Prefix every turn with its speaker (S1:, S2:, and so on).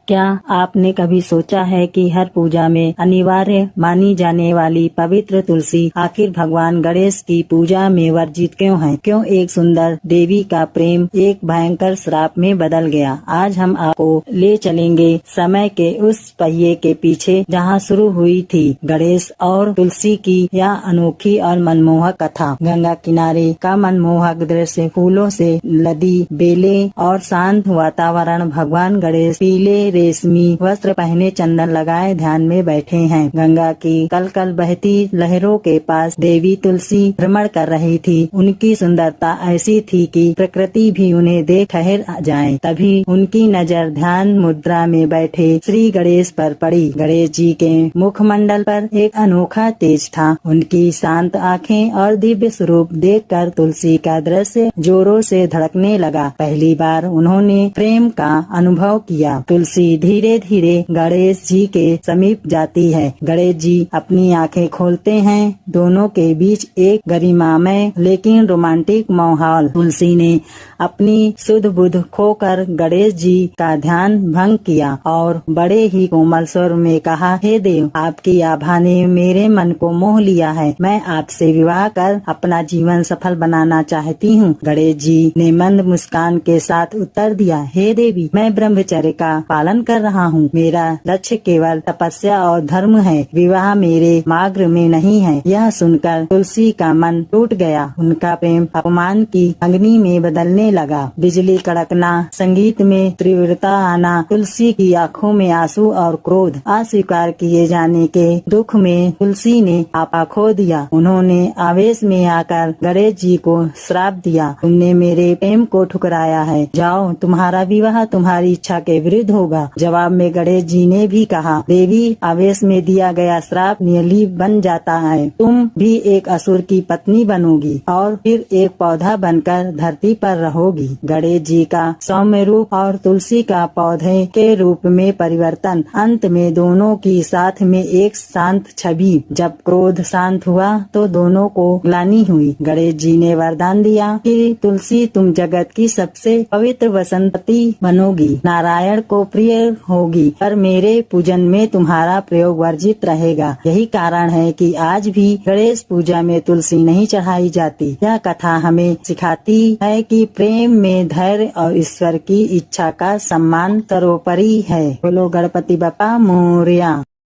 S1: क्या आपने कभी सोचा है कि हर पूजा में अनिवार्य मानी जाने वाली पवित्र तुलसी आखिर भगवान गणेश की पूजा में वर्जित क्यों है? क्यों एक सुंदर देवी का प्रेम एक भयंकर श्राप में बदल गया? आज हम आपको ले चलेंगे समय के उस पहिए के पीछे जहां शुरू हुई थी गणेश और तुलसी की यह अनोखी और मनमोहक कथा। गंगा किनारे का मनमोहक दृश्य, फूलों से लदी बेलें और शांत वातावरण। भगवान गणेश पीले रेशमी वस्त्र पहने चंदन लगाए ध्यान में बैठे हैं। गंगा की कल बहती लहरों के पास देवी तुलसी भ्रमण कर रही थी। उनकी सुंदरता ऐसी थी कि प्रकृति भी उन्हें देख ठहर जाए। तभी उनकी नजर ध्यान मुद्रा में बैठे श्री गणेश पर पड़ी। गणेश जी के मुखमंडल पर एक अनोखा तेज था। उनकी शांत आँखें और दिव्य स्वरूप देखकर तुलसी का दृश्य जोरों से धड़कने लगा। पहली बार उन्होंने प्रेम का अनुभव किया। तुलसी धीरे धीरे गणेश जी के समीप जाती है। गणेश जी अपनी आंखें खोलते हैं। दोनों के बीच एक गरिमामय लेकिन रोमांटिक माहौल। तुलसी ने अपनी सुध बुध खोकर गणेश जी का ध्यान भंग किया और बड़े ही कोमल स्वर में कहा, हे देव, आपकी आभा ने मेरे मन को मोह लिया है। मैं आपसे विवाह कर अपना जीवन सफल बनाना चाहती हूँ। गणेश जी ने मंद मुस्कान के साथ उत्तर दिया, हे देवी, मैं ब्रह्मचर्य का पालन कर रहा हूँ। मेरा लक्ष्य केवल तपस्या और धर्म है। विवाह मेरे मार्ग में नहीं है। यह सुनकर तुलसी का मन टूट गया। उनका प्रेम अपमान की अग्नि में बदलने लगा। बिजली कड़कना, संगीत में तीव्रता आना, तुलसी की आंखों में आंसू और क्रोध। अस्वीकार किए जाने के दुख में तुलसी ने आपा खो दिया। उन्होंने आवेश में आकर गणेश जी को श्राप दिया, तुमने मेरे प्रेम को ठुकराया है। जाओ, तुम्हारा विवाह तुम्हारी इच्छा के विरुद्ध होगा। जवाब में गणेश जी ने भी कहा, देवी, आवेश में दिया गया श्राप नियली बन जाता है। तुम भी एक असुर की पत्नी बनोगी और फिर एक पौधा बनकर धरती पर रहोगी। गणेश जी का सौम्य रूप और तुलसी का पौधे के रूप में परिवर्तन, अंत में दोनों की साथ में एक शांत छवि। जब क्रोध शांत हुआ तो दोनों को ग्लानि हुई। गणेश जी ने वरदान दिया कि तुलसी, तुम जगत की सबसे पवित्र वसंतती बनोगी, नारायण को प्रिय होगी, पर मेरे पूजन में तुम्हारा प्रयोग वर्जित रहेगा। यही कारण है कि आज भी गणेश पूजा में तुलसी नहीं चढ़ाई जाती। यह कथा हमें सिखाती है कि प्रेम में धैर्य और ईश्वर की इच्छा का सम्मान सर्वोपरि है। बोलो गणपति बप्पा मोरया।